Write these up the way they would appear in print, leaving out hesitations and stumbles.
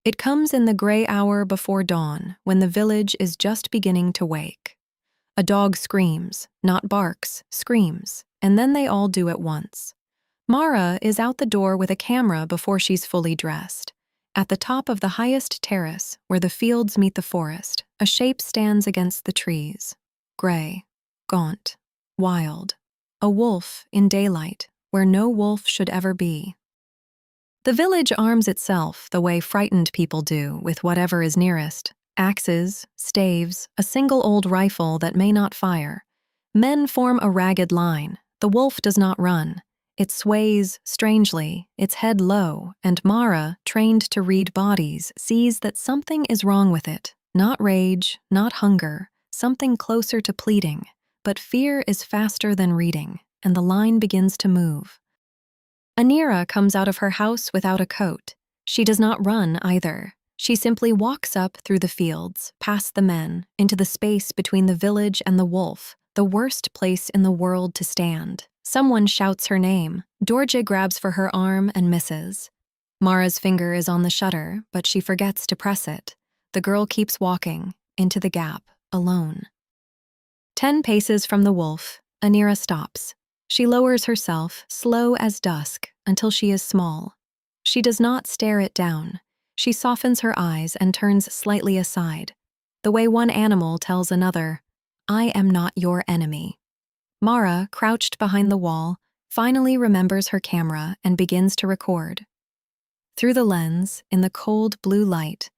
It comes in the gray hour before dawn, when the village is just beginning to wake. A dog screams, not barks, screams, and then they all do at once. Mara is out the door with a camera before she's fully dressed. At the top of the highest terrace, where the fields meet the forest, a shape stands against the trees. Gray, gaunt, wild. A wolf in daylight, where no wolf should ever be. The village arms itself the way frightened people do with whatever is nearest. Axes, staves, a single old rifle that may not fire. Men form a ragged line. The wolf does not run. It sways strangely, its head low, and Mara, trained to read bodies, sees that something is wrong with it. Not rage, not hunger, something closer to pleading. But fear is faster than reading, and the line begins to move. Anira comes out of her house without a coat. She does not run either. She simply walks up through the fields, past the men, into the space between the village and the wolf, the worst place in the world to stand. Someone shouts her name. Dorje grabs for her arm and misses. Mara's finger is on the shutter, but she forgets to press it. The girl keeps walking, into the gap, alone. 10 paces from the wolf, Anira stops. She lowers herself, slow as dusk, until she is small. She does not stare it down. She softens her eyes and turns slightly aside, the way one animal tells another, "I am not your enemy." Mara, crouched behind the wall, finally remembers her camera and begins to record. Through the lens, in the cold blue light,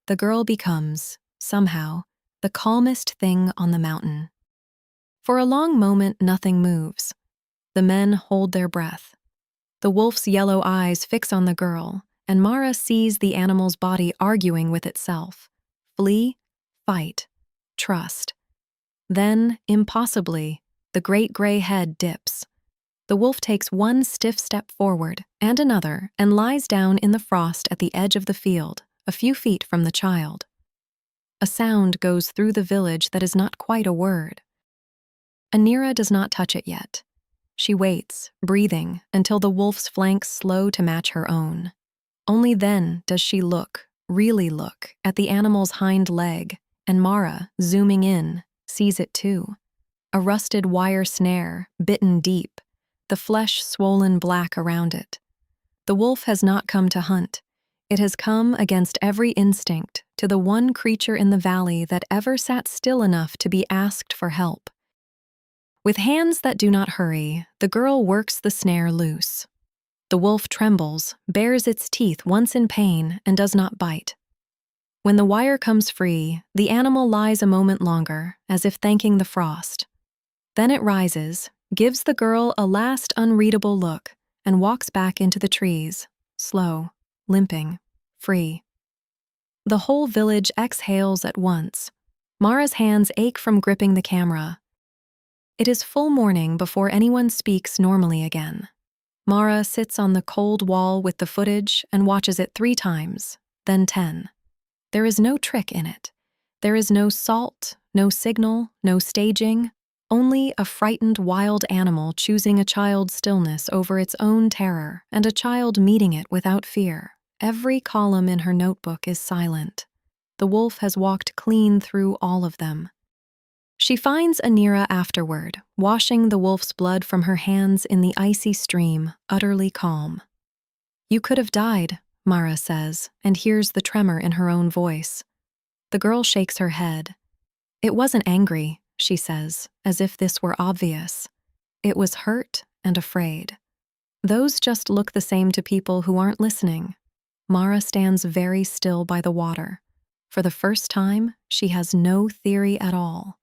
the girl becomes, somehow, the calmest thing on the mountain. For a long moment, nothing moves. The men hold their breath. The wolf's yellow eyes fix on the girl, and Mara sees the animal's body arguing with itself. Flee, fight, trust. Then, impossibly, the great gray head dips. The wolf takes one stiff step forward, and another, and lies down in the frost at the edge of the field, a few feet from the child. A sound goes through the village that is not quite a word. Anira does not touch it yet. She waits, breathing, until the wolf's flanks slow to match her own. Only then does she look, really look, at the animal's hind leg, and Mara, zooming in, sees it too. A rusted wire snare, bitten deep, the flesh swollen black around it. The wolf has not come to hunt. It has come against every instinct to the one creature in the valley that ever sat still enough to be asked for help. With hands that do not hurry, the girl works the snare loose. The wolf trembles, bares its teeth once in pain, and does not bite. When the wire comes free, the animal lies a moment longer, as if thanking the frost. Then it rises, gives the girl a last unreadable look, and walks back into the trees, slow, limping, free. The whole village exhales at once. Mara's hands ache from gripping the camera. It is full morning before anyone speaks normally again. Mara sits on the cold wall with the footage and watches it 3 times, then 10. There is no trick in it. There is no salt, no signal, no staging, only a frightened wild animal choosing a child's stillness over its own terror, and a child meeting it without fear. Every column in her notebook is silent. The wolf has walked clean through all of them. She finds Anira afterward, washing the wolf's blood from her hands in the icy stream, utterly calm. "You could have died," Mara says, and hears the tremor in her own voice. The girl shakes her head. "It wasn't angry," she says, as if this were obvious. "It was hurt and afraid." Those just look the same to people who aren't listening. Mara stands very still by the water. For the first time, she has no theory at all.